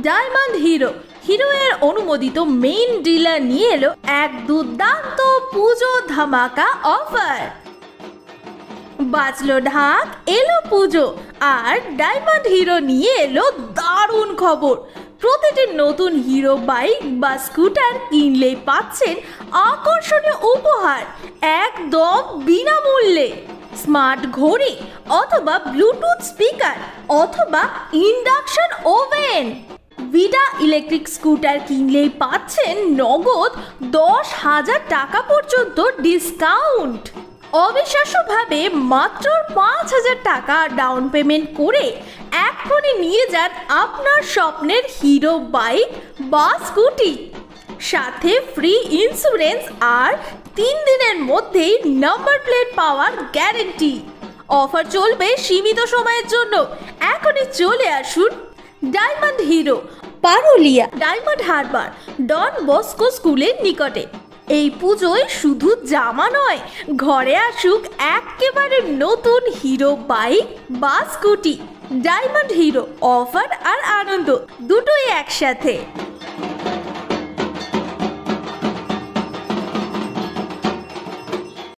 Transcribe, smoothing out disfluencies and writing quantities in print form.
Diamond hero হিরোয়ের অনুমোদিত main dealer নিয়ে এলো এক দুর্দান্ত পুজো ধামাকা অফার। বাজলো ঢাক, এলো পুজো, আর ডায়মন্ড হিরো নিয়ে এলো দারুণ খবর। প্রতিটি নতুন হিরো বাইক বা স্কুটার কিনলেই পাচ্ছেন আকর্ষণীয় উপহার একদম বিনামূল্যে। স্মার্ট ঘড়ি অথবা ব্লুটুথ স্পিকার অথবা induction oven. Vida electric scooter কিনলেই পাচ্ছেন নগদ 10,000 টাকা পর্যন্ত ডিসকাউন্ট। অবিশ্বাস্যভাবে মাত্র 5,000 টাকা ডাউন পেমেন্ট করে এখনই নিয়ে যান আপনার স্বপ্নের হিরো বাইক বা স্কুটি। সাথে ফ্রি ইন্স্যুরেন্স আর 3 দিনের মধ্যেই নাম্বার প্লেট পাওয়ার গ্যারেন্টি। অফার চলবে সীমিত সময়ের জন্য। এখনই চলে আসুন Diamond Hero, Parulia, Diamond Harbour, Don Bosco স্কুলের নিকটে। এই পুজোয় শুধু জামা নয়, ঘরে আসুক একেবারে নতুন হিরো বাইক বা স্কুটি। ডায়মন্ড হিরো, অফার আর আনন্দ দুটোই একসাথে।